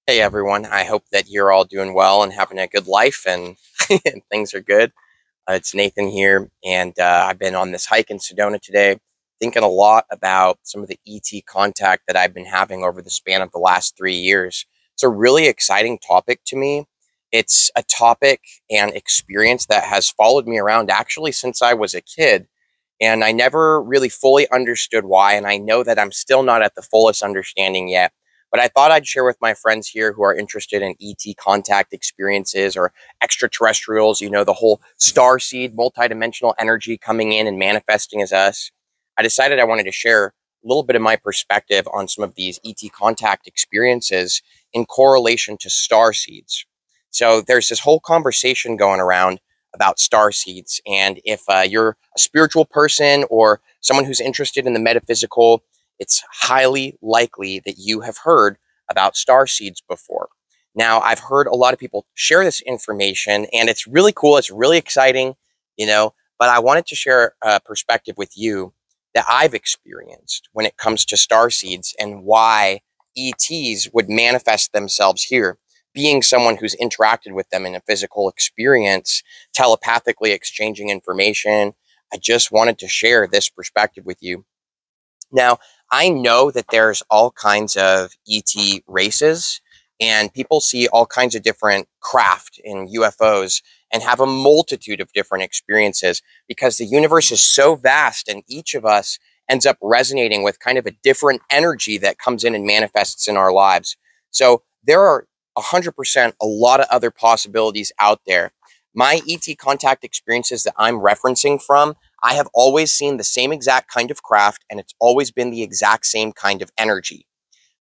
Hey everyone, I hope that you're all doing well and having a good life and, and things are good. It's Nathan here, and I've been on this hike in Sedona today, thinking a lot about some of the ET contact that I've been having over the span of the last 3 years. It's a really exciting topic to me. It's a topic and experience that has followed me around actually since I was a kid, and I never really fully understood why, and I know that I'm still not at the fullest understanding yet. But I thought I'd share with my friends here who are interested in ET contact experiences or extraterrestrials, the whole starseed, multidimensional energy coming in and manifesting as us. I decided I wanted to share a little bit of my perspective on some of these ET contact experiences in correlation to starseeds. So there's this whole conversation going around about starseeds, and if you're a spiritual person or someone who's interested in the metaphysical, it's highly likely that you have heard about starseeds before. Now, I've heard a lot of people share this information, and it's really cool. It's really exciting, but I wanted to share a perspective with you that I've experienced when it comes to starseeds and why ETs would manifest themselves here. Being someone who's interacted with them in a physical experience, telepathically exchanging information, I just wanted to share this perspective with you. Now, I know that there's all kinds of ET races, and people see all kinds of different craft in UFOs and have a multitude of different experiences because the universe is so vast, and each of us ends up resonating with kind of a different energy that comes in and manifests in our lives. So there are 100% a lot of other possibilities out there. My ET contact experiences that I'm referencing from, I have always seen the same exact kind of craft, and it's always been the exact same kind of energy.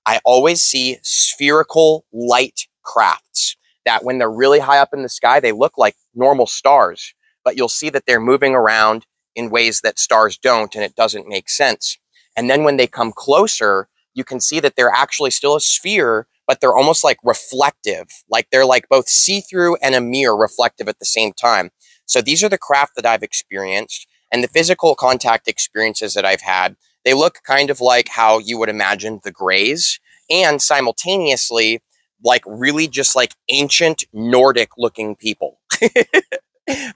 I always see spherical light crafts that when they're really high up in the sky, they look like normal stars, but you'll see that they're moving around in ways that stars don't, and it doesn't make sense. And then when they come closer, you can see that they're actually still a sphere, but they're almost like reflective, like they're like both see-through and a mirror reflective at the same time. So these are the craft that I've experienced, and the physical contact experiences that I've had. They look kind of like how you would imagine the Greys, and simultaneously, like really just like ancient Nordic looking people.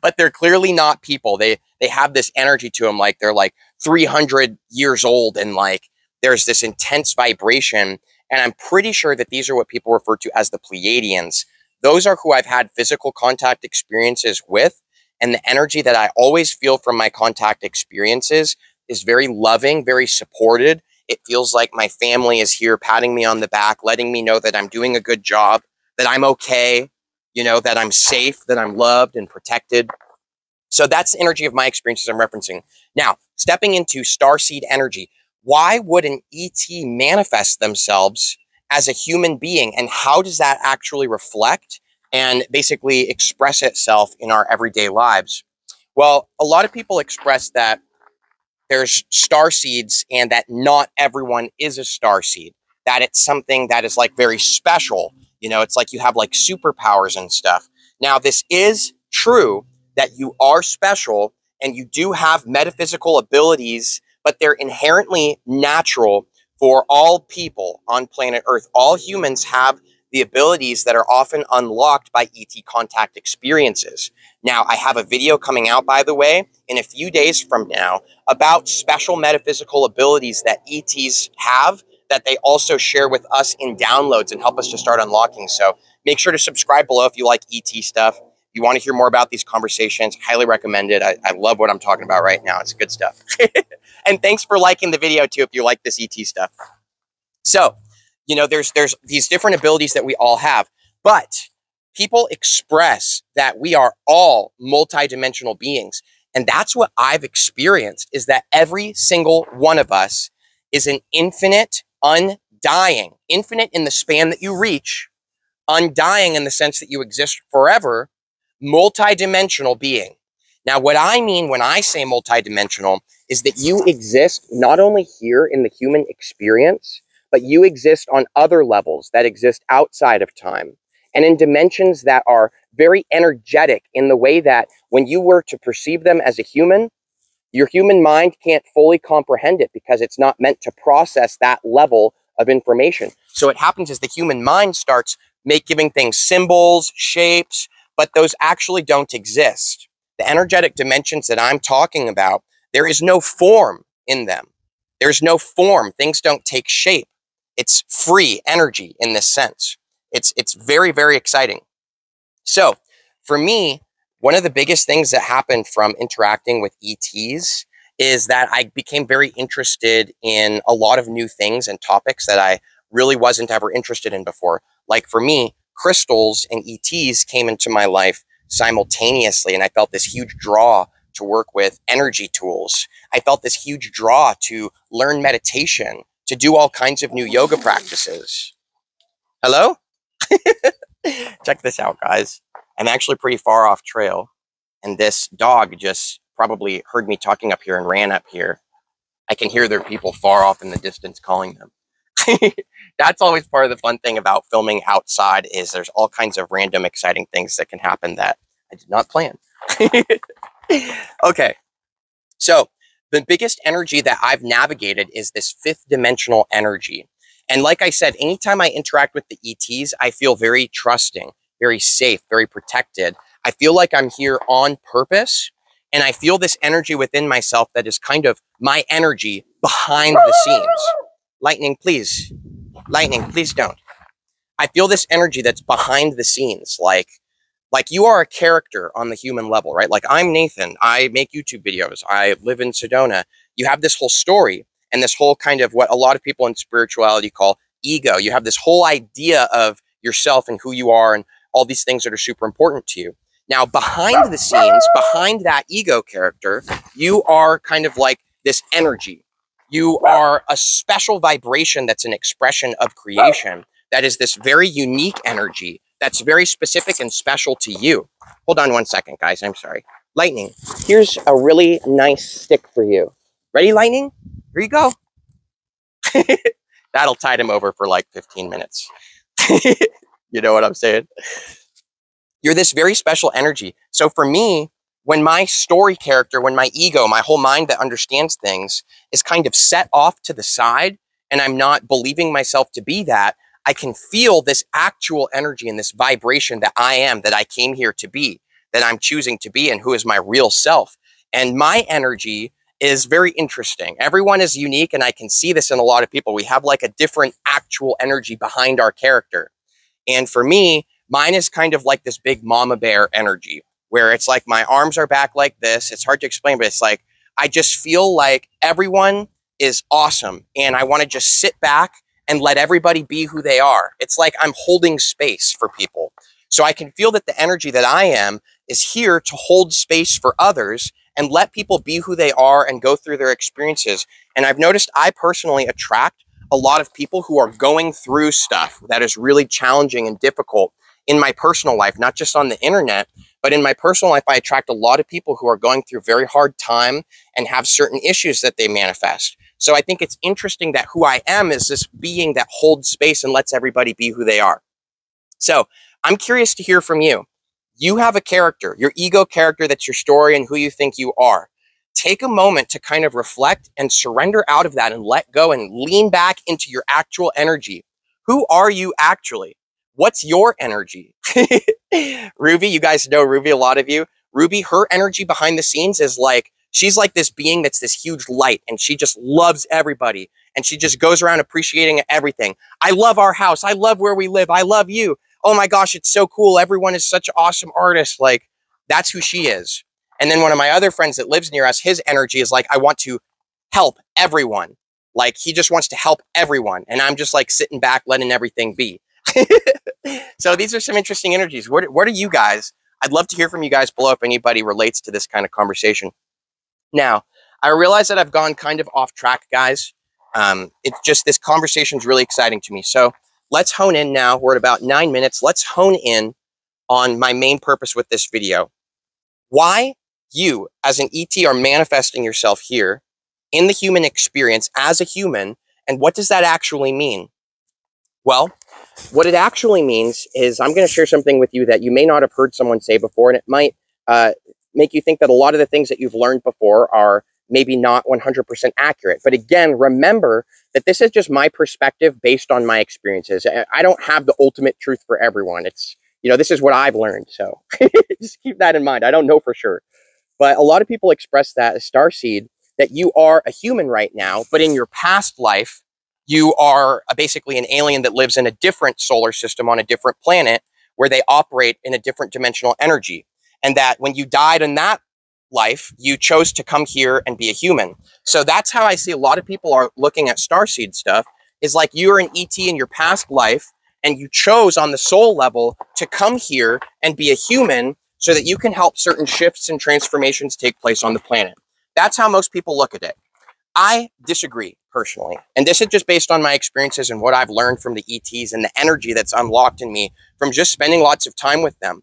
But they're clearly not people. They have this energy to them, like they're like 300 years old, and like there's this intense vibration. And I'm pretty sure that these are what people refer to as the Pleiadians. Those are who I've had physical contact experiences with. And the energy that I always feel from my contact experiences is very loving, very supported. It feels like my family is here patting me on the back, letting me know that I'm doing a good job, that I'm okay, that I'm safe, that I'm loved and protected. So that's the energy of my experiences I'm referencing. Now, stepping into starseed energy, why would an ET manifest themselves as a human being? And how does that actually reflect and basically express itself in our everyday lives? Well, a lot of people express that there's star seeds and that not everyone is a star seed, that it's something that is like very special. It's like you have like superpowers and stuff. Now, this is true that you are special and you do have metaphysical abilities, but they're inherently natural for all people on planet Earth. All humans have the abilities that are often unlocked by ET contact experiences. Now, I have a video coming out, by the way, in a few days from now about special metaphysical abilities that ETs have that they also share with us in downloads and help us to start unlocking. So make sure to subscribe below if you like ET stuff. If you want to hear more about these conversations, highly recommend it. I love what I'm talking about right now. It's good stuff. And thanks for liking the video too if you like this ET stuff. So, there's these different abilities that we all have, but people express that we are all multidimensional beings. And that's what I've experienced, is that every single one of us is an infinite, undying, infinite in the span that you reach, undying in the sense that you exist forever, multidimensional being. Now, what I mean when I say multidimensional is that you exist not only here in the human experience, but you exist on other levels that exist outside of time and in dimensions that are very energetic in the way that when you were to perceive them as a human, your human mind can't fully comprehend it because it's not meant to process that level of information. So what happens is the human mind starts giving things symbols, shapes, but those actually don't exist. The energetic dimensions that I'm talking about, there is no form in them. There's no form. Things don't take shape. It's free energy in this sense. It's very, very exciting. So for me, one of the biggest things that happened from interacting with ETs is that I became very interested in a lot of new things and topics that I really wasn't ever interested in before. Like for me, crystals and ETs came into my life simultaneously, and I felt this huge draw to work with energy tools. I felt this huge draw to learn meditation, to do all kinds of new yoga practices. Hello? Check this out, guys. I'm actually pretty far off trail, and this dog just probably heard me talking up here and ran up here. I can hear their people far off in the distance calling them. That's always part of the fun thing about filming outside, is there's all kinds of random exciting things that can happen that I did not plan. Okay, so the biggest energy that I've navigated is this 5th dimensional energy. And like I said, anytime I interact with the ETs, I feel very trusting, very safe, very protected. I feel like I'm here on purpose, and I feel this energy within myself that is kind of my energy behind the scenes. Lightning, please. Lightning, please don't. I feel this energy that's behind the scenes, like you are a character on the human level, right? Like, I'm Nathan. I make YouTube videos. I live in Sedona. You have this whole story and this whole kind of what a lot of people in spirituality call ego. You have this whole idea of yourself and who you are and all these things that are super important to you. Now, behind the scenes, behind that ego character, you are kind of like this energy. You are a special vibration that's an expression of creation that is this very unique energy that's very specific and special to you. Hold on one second, guys. I'm sorry. Lightning, here's a really nice stick for you. Ready, Lightning? Here you go. That'll tide him over for like 15 minutes. You know what I'm saying? You're this very special energy. So for me, when my story character, when my ego, my whole mind that understands things is kind of set off to the side, and I'm not believing myself to be that, I can feel this actual energy and this vibration that I am, that I came here to be, that I'm choosing to be, and who is my real self. And my energy is very interesting. Everyone is unique, and I can see this in a lot of people. We have like a different actual energy behind our character. And for me, mine is kind of like this big mama bear energy, where it's like my arms are back like this. It's hard to explain, but it's like I just feel like everyone is awesome, and I want to just sit back and let everybody be who they are. It's like I'm holding space for people. So I can feel that the energy that I am is here to hold space for others and let people be who they are and go through their experiences. And I've noticed I personally attract a lot of people who are going through stuff that is really challenging and difficult in my personal life, not just on the internet, but in my personal life. I attract a lot of people who are going through a very hard time and have certain issues that they manifest. So I think it's interesting that who I am is this being that holds space and lets everybody be who they are. So I'm curious to hear from you. You have a character, your ego character, that's your story and who you think you are. Take a moment to kind of reflect and surrender out of that and let go and lean back into your actual energy. Who are you actually? What's your energy? Ruby, you guys know Ruby, a lot of you. Ruby, her energy behind the scenes is like, she's like this being that's this huge light, and she just loves everybody. And she just goes around appreciating everything. I love our house. I love where we live. I love you. Oh my gosh, it's so cool. Everyone is such awesome artists. Like, that's who she is. And then one of my other friends that lives near us, his energy is like, I want to help everyone. Like, he just wants to help everyone. And I'm just like sitting back, letting everything be. So these are some interesting energies. What are you guys? I'd love to hear from you guys below if anybody relates to this kind of conversation. Now, I realize that I've gone kind of off track, guys. It's just, this conversation is really exciting to me. So let's hone in now. We're at about 9 minutes. Let's hone in on my main purpose with this video. Why you, as an ET, are manifesting yourself here in the human experience as a human, and what does that actually mean? Well, what it actually means is I'm going to share something with you that you may not have heard someone say before, and it might make you think that a lot of the things that you've learned before are maybe not 100% accurate. But again, remember that this is just my perspective based on my experiences. I don't have the ultimate truth for everyone. It's, you know, this is what I've learned. So just keep that in mind. I don't know for sure. But a lot of people express that as starseed, that you are a human right now, but in your past life, you are basically an alien that lives in a different solar system on a different planet where they operate in a different dimensional energy. And that when you died in that life, you chose to come here and be a human. So that's how I see a lot of people are looking at starseed stuff, is like you're an ET in your past life and you chose on the soul level to come here and be a human so that you can help certain shifts and transformations take place on the planet. That's how most people look at it. I disagree personally. And this is just based on my experiences and what I've learned from the ETs and the energy that's unlocked in me from just spending lots of time with them.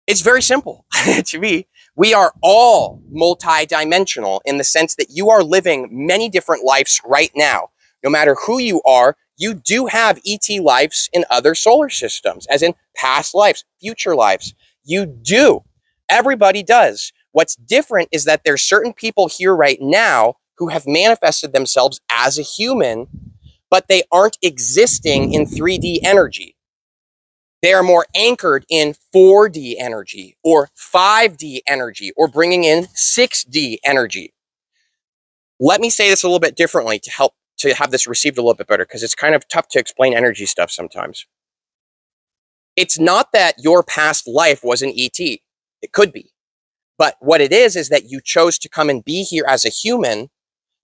It's very simple to me. We are all multidimensional in the sense that you are living many different lives right now. No matter who you are, you do have ET lives in other solar systems, as in past lives, future lives. You do. Everybody does. What's different is that there's certain people here right now who have manifested themselves as a human, but they aren't existing in 3D energy. They are more anchored in 4D energy or 5D energy or bringing in 6D energy. Let me say this a little bit differently to help to have this received a little bit better, because it's kind of tough to explain energy stuff sometimes. It's not that your past life was an ET. It could be. But what it is that you chose to come and be here as a human,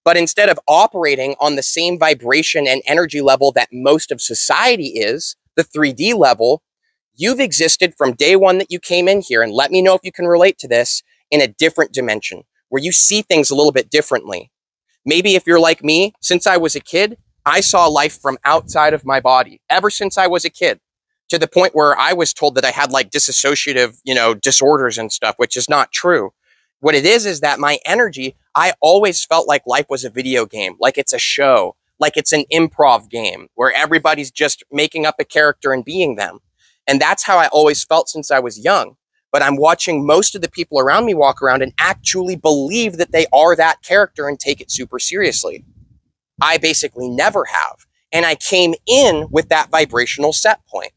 but instead of operating on the same vibration and energy level that most of society is, the 3D level, you've existed from day one that you came in here, and let me know if you can relate to this, in a different dimension where you see things a little bit differently. Maybe if you're like me, since I was a kid, I saw life from outside of my body ever since I was a kid, to the point where I was told that I had like dissociative, disorders and stuff, which is not true. What it is that my energy, I always felt like life was a video game, like it's a show, like it's an improv game where everybody's just making up a character and being them. And that's how I always felt since I was young. But I'm watching most of the people around me walk around and actually believe that they are that character and take it super seriously. I basically never have. And I came in with that vibrational set point.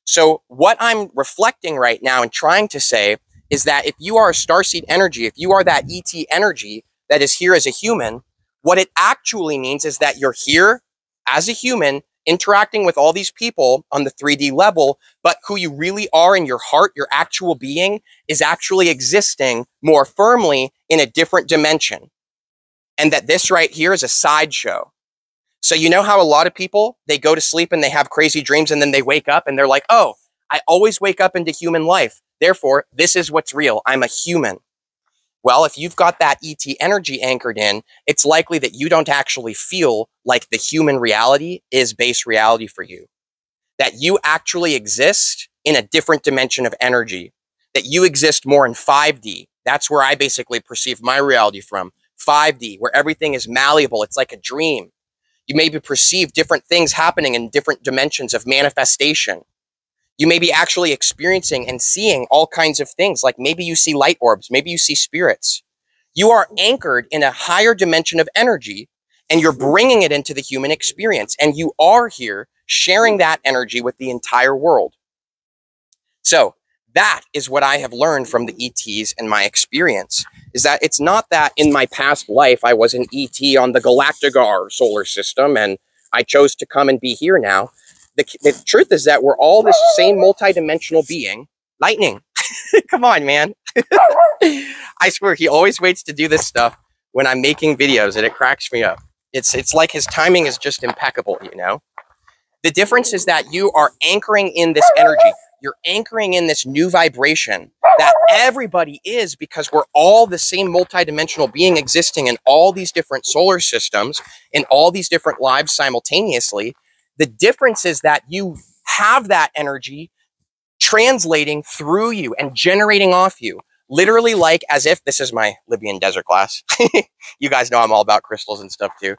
So what I'm reflecting right now and trying to say is that if you are a starseed energy, if you are that ET energy that is here as a human, what it actually means is that you're here as a human interacting with all these people on the 3D level, but who you really are in your heart, your actual being, is actually existing more firmly in a different dimension. And that this right here is a sideshow. So you know how a lot of people, they go to sleep and they have crazy dreams and then they wake up and they're like, oh, I always wake up into human life. Therefore, this is what's real. I'm a human. Well, if you've got that ET energy anchored in, it's likely that you don't actually feel like the human reality is base reality for you. That you actually exist in a different dimension of energy. That you exist more in 5D. That's where I basically perceive my reality from. 5D, where everything is malleable. It's like a dream. You maybe perceive different things happening in different dimensions of manifestation. You may be actually experiencing and seeing all kinds of things, like maybe you see light orbs, maybe you see spirits. You are anchored in a higher dimension of energy, and you're bringing it into the human experience, and you are here sharing that energy with the entire world. So that is what I have learned from the ETs and my experience, is that it's not that in my past life I was an ET on the Galactigar solar system and I chose to come and be here now. The truth is that we're all this same multidimensional being. Lightning. Come on, man. I swear, he always waits to do this stuff when I'm making videos, and it cracks me up. It's like his timing is just impeccable, The difference is that you are anchoring in this energy. You're anchoring in this new vibration that everybody is, because we're all the same multidimensional being existing in all these different solar systems, in all these different lives simultaneously. The difference is that you have that energy translating through you and generating off you. Literally like as if, this is my Libyan desert glass. You guys know I'm all about crystals and stuff too.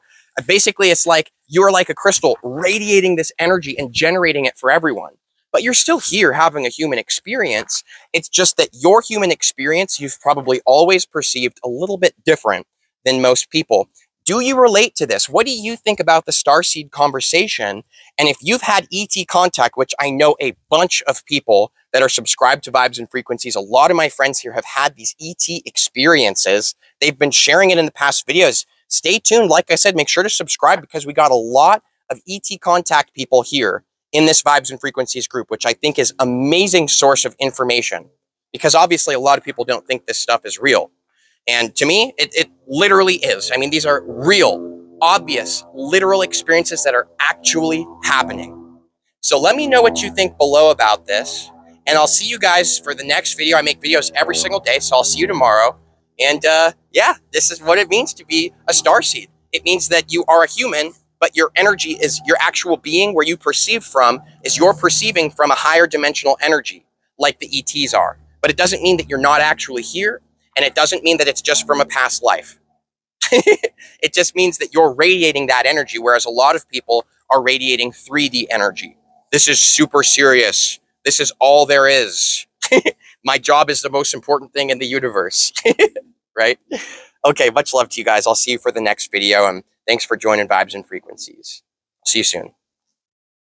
Basically, it's like you're like a crystal radiating this energy and generating it for everyone. but you're still here having a human experience. It's just that your human experience you've probably always perceived a little bit different than most people. Do you relate to this? What do you think about the starseed conversation? And if you've had ET contact, which I know a bunch of people that are subscribed to Vibes and Frequencies, a lot of my friends here have had these ET experiences. They've been sharing it in the past videos. Stay tuned. Like I said, make sure to subscribe because we got a lot of ET contact people here in this Vibes and Frequencies group, which I think is amazing source of information, because obviously a lot of people don't think this stuff is real. And to me, it literally is. I mean, these are real, obvious, literal experiences that are actually happening. So let me know what you think below about this. And I'll see you guys for the next video. I make videos every single day, so I'll see you tomorrow. And yeah, this is what it means to be a starseed. It means that you are a human, but your energy is your actual being, where you perceive from is you're perceiving from a higher dimensional energy, like the ETs are. But it doesn't mean that you're not actually here, and it doesn't mean that it's just from a past life. It just means that you're radiating that energy, whereas a lot of people are radiating 3D energy. This is super serious. This is all there is. My job is the most important thing in the universe, right? Okay, much love to you guys. I'll see you for the next video, and thanks for joining Vibes and Frequencies. See you soon.